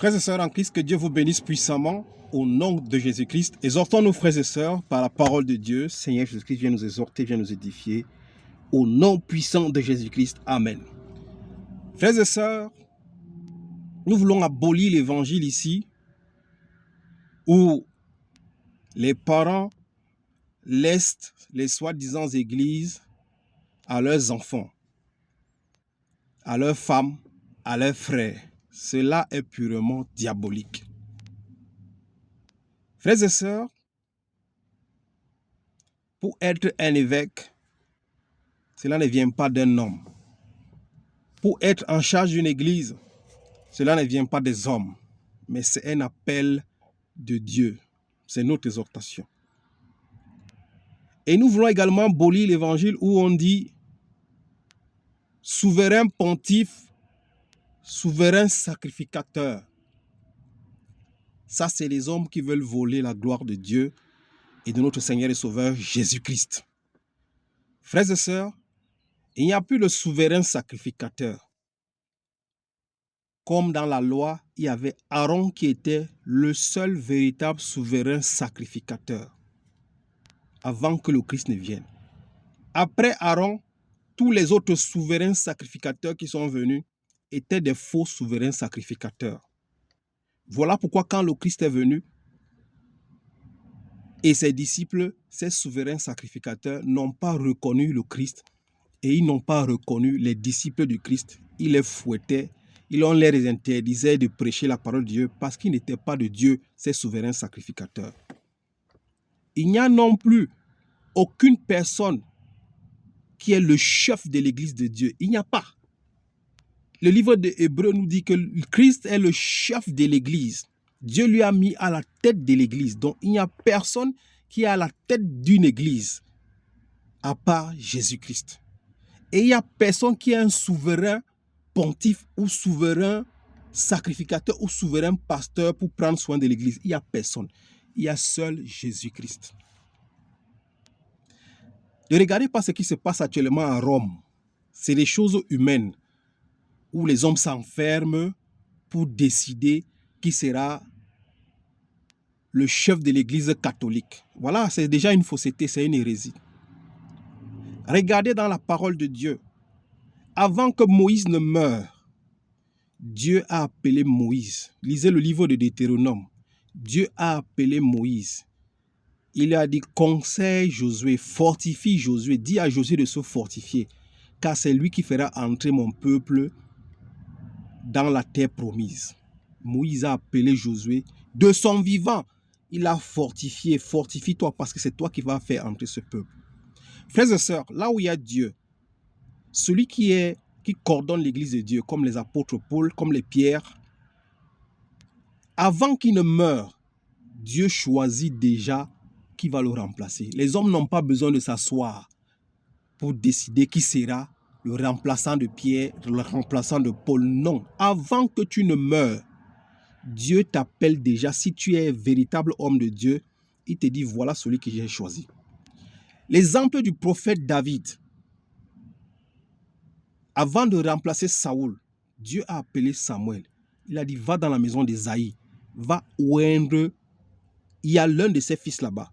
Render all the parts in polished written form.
Frères et sœurs en Christ, que Dieu vous bénisse puissamment au nom de Jésus-Christ. Exhortons nos frères et sœurs par la parole de Dieu. Seigneur Jésus-Christ vient nous exhorter, vient nous édifier. Au nom puissant de Jésus-Christ. Amen. Frères et sœurs, nous voulons abolir l'évangile ici où les parents laissent les soi-disant églises à leurs enfants, à leurs femmes, à leurs frères. Cela est purement diabolique. Frères et sœurs, pour être un évêque, cela ne vient pas d'un homme. Pour être en charge d'une église, cela ne vient pas des hommes, mais c'est un appel de Dieu. C'est notre exhortation. Et nous voulons également abolir l'évangile où on dit souverain pontife, souverain sacrificateur. Ça, c'est les hommes qui veulent voler la gloire de Dieu et de notre Seigneur et Sauveur Jésus-Christ. Frères et sœurs, il n'y a plus de souverain sacrificateur. Comme dans la loi, il y avait Aaron qui était le seul véritable souverain sacrificateur avant que le Christ ne vienne. Après Aaron, tous les autres souverains sacrificateurs qui sont venus étaient des faux souverains sacrificateurs. Voilà pourquoi quand le Christ est venu et ses disciples, ces souverains sacrificateurs n'ont pas reconnu le Christ et ils n'ont pas reconnu les disciples du Christ. Ils les fouettaient, ils les interdisaient de prêcher la parole de Dieu parce qu'ils n'étaient pas de Dieu, ces souverains sacrificateurs. Il n'y a non plus aucune personne qui est le chef de l'église de Dieu. Il n'y a pas. Le livre de Hébreux nous dit que Christ est le chef de l'église. Dieu lui a mis à la tête de l'église. Donc, il n'y a personne qui est à la tête d'une église à part Jésus-Christ. Et il n'y a personne qui est un souverain pontife ou souverain sacrificateur ou souverain pasteur pour prendre soin de l'église. Il n'y a personne. Il y a seul Jésus-Christ. Ne regardez pas ce qui se passe actuellement à Rome. C'est des choses humaines où les hommes s'enferment pour décider qui sera le chef de l'église catholique. Voilà, c'est déjà une fausseté, c'est une hérésie. Regardez dans la parole de Dieu. Avant que Moïse ne meure, Dieu a appelé Moïse. Lisez le livre de Deutéronome. Dieu a appelé Moïse. Il a dit, conseille Josué, fortifie Josué, dis à Josué de se fortifier, car c'est lui qui fera entrer mon peuple dans la terre promise. Moïse a appelé Josué de son vivant. Il a fortifié, fortifie-toi parce que c'est toi qui vas faire entrer ce peuple. Frères et sœurs, là où il y a Dieu, celui qui coordonne l'église de Dieu, comme les apôtres Paul, comme les Pierre, avant qu'il ne meure, Dieu choisit déjà qui va le remplacer. Les hommes n'ont pas besoin de s'asseoir pour décider qui sera le remplaçant de Pierre, le remplaçant de Paul. Non, avant que tu ne meures, Dieu t'appelle déjà. Si tu es véritable homme de Dieu, il te dit, voilà celui que j'ai choisi. L'exemple du prophète David, avant de remplacer Saoul, Dieu a appelé Samuel. Il a dit, va dans la maison d'Ésaïe, va oindre. Il y a l'un de ses fils là-bas.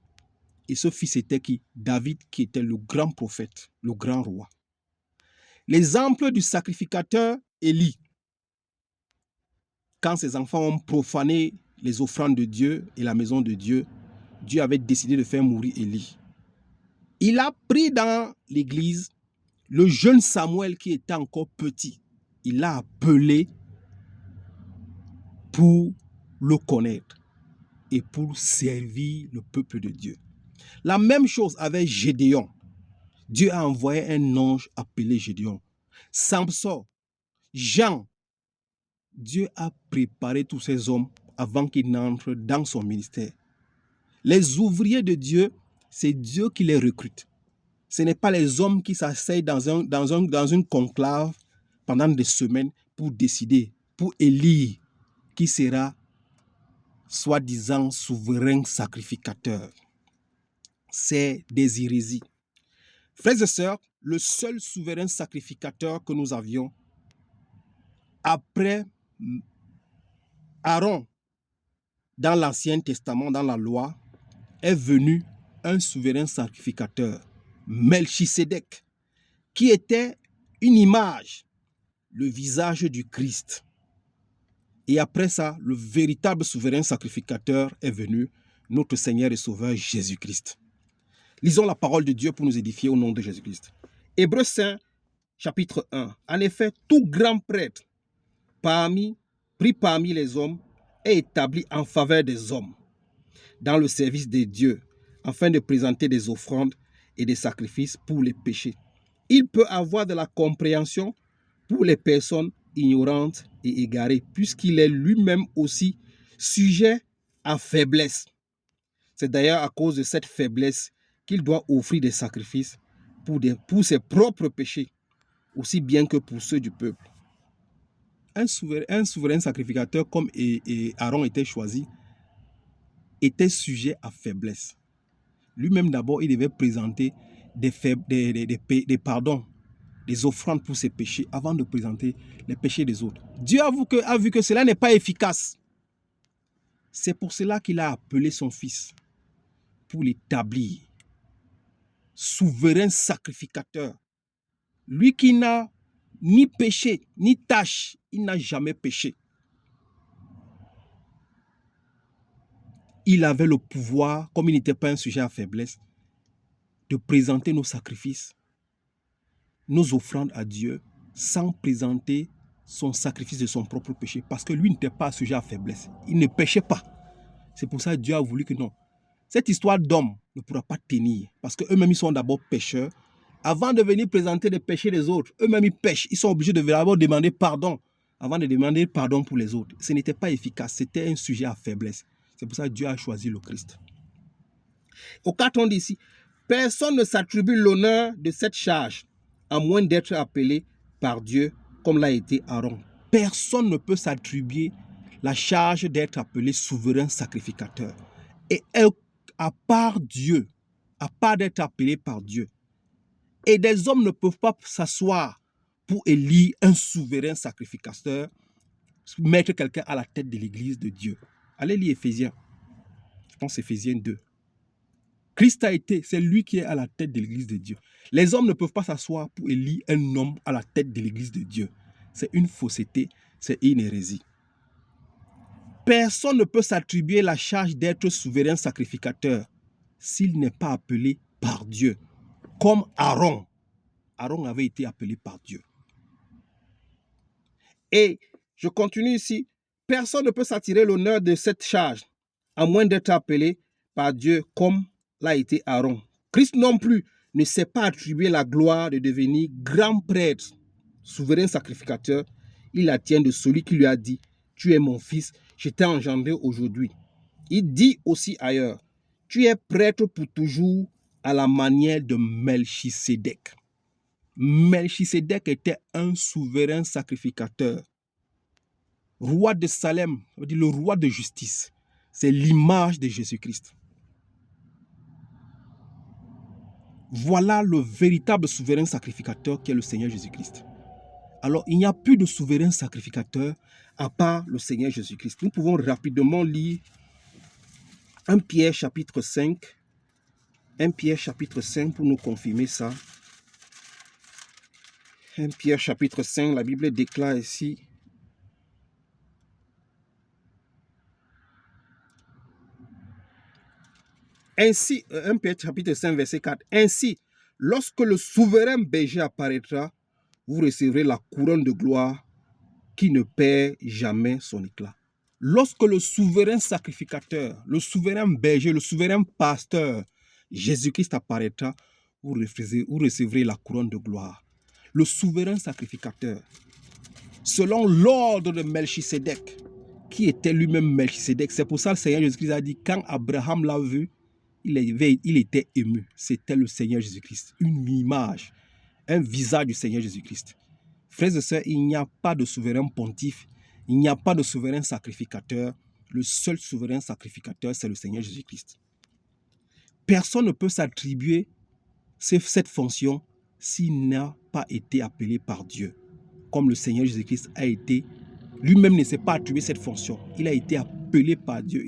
Et ce fils était qui? David, qui était le grand prophète, le grand roi. L'exemple du sacrificateur Élie. Quand ses enfants ont profané les offrandes de Dieu et la maison de Dieu, Dieu avait décidé de faire mourir Élie. Il a pris dans l'église le jeune Samuel qui était encore petit. Il l'a appelé pour le connaître et pour servir le peuple de Dieu. La même chose avec Gédéon. Dieu a envoyé un ange appelé Gédéon. Samson, Jean. Dieu a préparé tous ces hommes avant qu'ils n'entrent dans son ministère. Les ouvriers de Dieu, c'est Dieu qui les recrute. Ce n'est pas les hommes qui s'asseyent dans une conclave pendant des semaines pour décider, pour élire qui sera soi-disant souverain sacrificateur. C'est des hérésies. Frères et sœurs, le seul souverain sacrificateur que nous avions après Aaron, dans l'Ancien Testament, dans la loi, est venu un souverain sacrificateur, Melchisédek, qui était une image, le visage du Christ. Et après ça, le véritable souverain sacrificateur est venu, notre Seigneur et Sauveur Jésus-Christ. Lisons la parole de Dieu pour nous édifier au nom de Jésus-Christ. Hébreux 5, chapitre 1. En effet, tout grand prêtre, pris parmi les hommes, est établi en faveur des hommes, dans le service de Dieu, afin de présenter des offrandes et des sacrifices pour les péchés. Il peut avoir de la compréhension pour les personnes ignorantes et égarées, puisqu'il est lui-même aussi sujet à faiblesse. C'est d'ailleurs à cause de cette faiblesse qu'il doit offrir des sacrifices pour ses propres péchés, aussi bien que pour ceux du peuple. Un souverain sacrificateur comme Aaron était choisi, était sujet à faiblesse. Lui-même d'abord, il devait présenter des pardons, des offrandes pour ses péchés avant de présenter les péchés des autres. Dieu a vu que cela n'est pas efficace. C'est pour cela qu'il a appelé son fils pour l'établir souverain sacrificateur. Lui qui n'a ni péché, ni tâche, il n'a jamais péché. Il avait le pouvoir, comme il n'était pas un sujet à faiblesse, de présenter nos sacrifices, nos offrandes à Dieu, sans présenter son sacrifice de son propre péché, parce que lui n'était pas sujet à faiblesse. Il ne péchait pas. C'est pour ça que Dieu a voulu que non. Cette histoire d'homme ne pourra pas tenir, parce qu'eux-mêmes, ils sont d'abord pécheurs. Avant de venir présenter les péchés des autres, eux-mêmes, ils pêchent. Ils sont obligés de d'abord demander pardon, avant de demander pardon pour les autres. Ce n'était pas efficace, c'était un sujet à faiblesse. C'est pour ça que Dieu a choisi le Christ. Au 4, on dit ici, personne ne s'attribue l'honneur de cette charge, à moins d'être appelé par Dieu, comme l'a été Aaron. Personne ne peut s'attribuer la charge d'être appelé souverain sacrificateur. Et à part Dieu, à part d'être appelé par Dieu, et des hommes ne peuvent pas s'asseoir pour élire un souverain sacrificateur, mettre quelqu'un à la tête de l'église de Dieu. Allez lire Éphésiens. Je pense Éphésiens 2. Christ a été, c'est lui qui est à la tête de l'église de Dieu. Les hommes ne peuvent pas s'asseoir pour élire un homme à la tête de l'église de Dieu. C'est une fausseté, c'est une hérésie. Personne ne peut s'attribuer la charge d'être souverain sacrificateur s'il n'est pas appelé par Dieu, comme Aaron. Aaron avait été appelé par Dieu. Et je continue ici. Personne ne peut s'attirer l'honneur de cette charge, à moins d'être appelé par Dieu comme l'a été Aaron. Christ non plus ne s'est pas attribué la gloire de devenir grand prêtre, souverain sacrificateur. Il la tient de celui qui lui a dit, tu es mon fils, je t'ai engendré aujourd'hui. Il dit aussi ailleurs, tu es prêtre pour toujours à la manière de Melchisédek. Melchisédek était un souverain sacrificateur. Roi de Salem, on dit le roi de justice. C'est l'image de Jésus-Christ. Voilà le véritable souverain sacrificateur qui est le Seigneur Jésus-Christ. Alors, il n'y a plus de souverain sacrificateur à part le Seigneur Jésus-Christ. Nous pouvons rapidement lire 1 Pierre chapitre 5. 1 Pierre chapitre 5 pour nous confirmer ça. 1 Pierre chapitre 5, la Bible déclare ici. Ainsi, 1 Pierre chapitre 5, verset 4. Ainsi, lorsque le souverain berger apparaîtra, vous recevrez la couronne de gloire qui ne perd jamais son éclat. Lorsque le souverain sacrificateur, le souverain berger, le souverain pasteur, Jésus-Christ apparaîtra, vous recevrez la couronne de gloire. Le souverain sacrificateur, selon l'ordre de Melchisédek, qui était lui-même Melchisédek. C'est pour ça que le Seigneur Jésus-Christ a dit, quand Abraham l'a vu, il était ému. C'était le Seigneur Jésus-Christ, une image, un visage du Seigneur Jésus-Christ. Frères et sœurs, il n'y a pas de souverain pontife, il n'y a pas de souverain sacrificateur. Le seul souverain sacrificateur, c'est le Seigneur Jésus-Christ. Personne ne peut s'attribuer cette fonction s'il n'a pas été appelé par Dieu, comme le Seigneur Jésus-Christ a été Lui-même ne s'est pas attribué cette fonction. Il a été appelé par Dieu.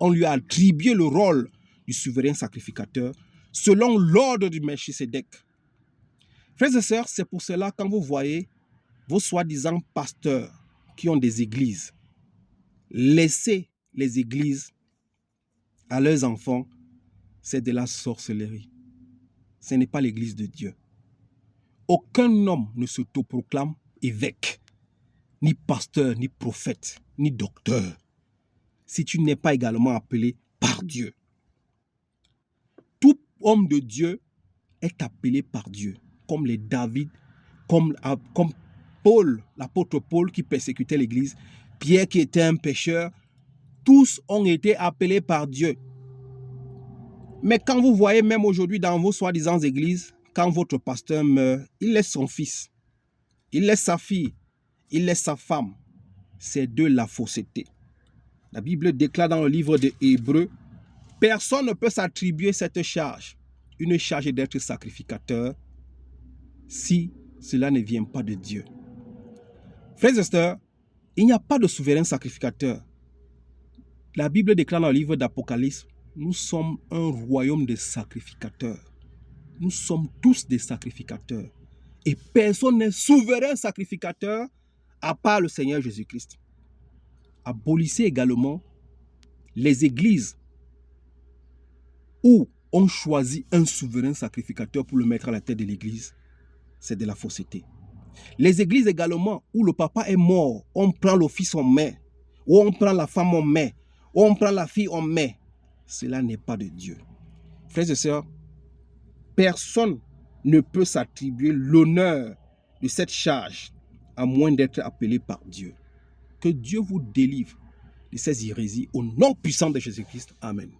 On lui a attribué le rôle du souverain sacrificateur selon l'ordre du Melchisédek. Frères et sœurs, c'est pour cela quand vous voyez vos soi-disant pasteurs qui ont des églises, laisser les églises à leurs enfants, c'est de la sorcellerie. Ce n'est pas l'église de Dieu. Aucun homme ne s'autoproclame évêque, ni pasteur, ni prophète, ni docteur, si tu n'es pas également appelé par Dieu. Tout homme de Dieu est appelé par Dieu, comme les David, comme Paul, l'apôtre Paul qui persécutait l'église, Pierre qui était un pécheur, tous ont été appelés par Dieu. Mais quand vous voyez même aujourd'hui dans vos soi-disant églises, quand votre pasteur meurt, il laisse son fils, il laisse sa fille, il laisse sa femme. C'est de la fausseté. La Bible déclare dans le livre des Hébreux, personne ne peut s'attribuer cette charge, une charge d'être sacrificateur, si cela ne vient pas de Dieu. Frères et sœurs, il n'y a pas de souverain sacrificateur. La Bible déclare dans le livre d'Apocalypse, nous sommes un royaume de sacrificateurs. Nous sommes tous des sacrificateurs. Et personne n'est souverain sacrificateur à part le Seigneur Jésus-Christ. Abolissez également les églises où on choisit un souverain sacrificateur pour le mettre à la tête de l'église. C'est de la fausseté. Les églises également où le papa est mort, on prend le fils en main, ou on prend la femme en main, ou on prend la fille en main. Cela n'est pas de Dieu. Frères et sœurs, personne ne peut s'attribuer l'honneur de cette charge à moins d'être appelé par Dieu. Que Dieu vous délivre de ces hérésies au nom puissant de Jésus-Christ. Amen.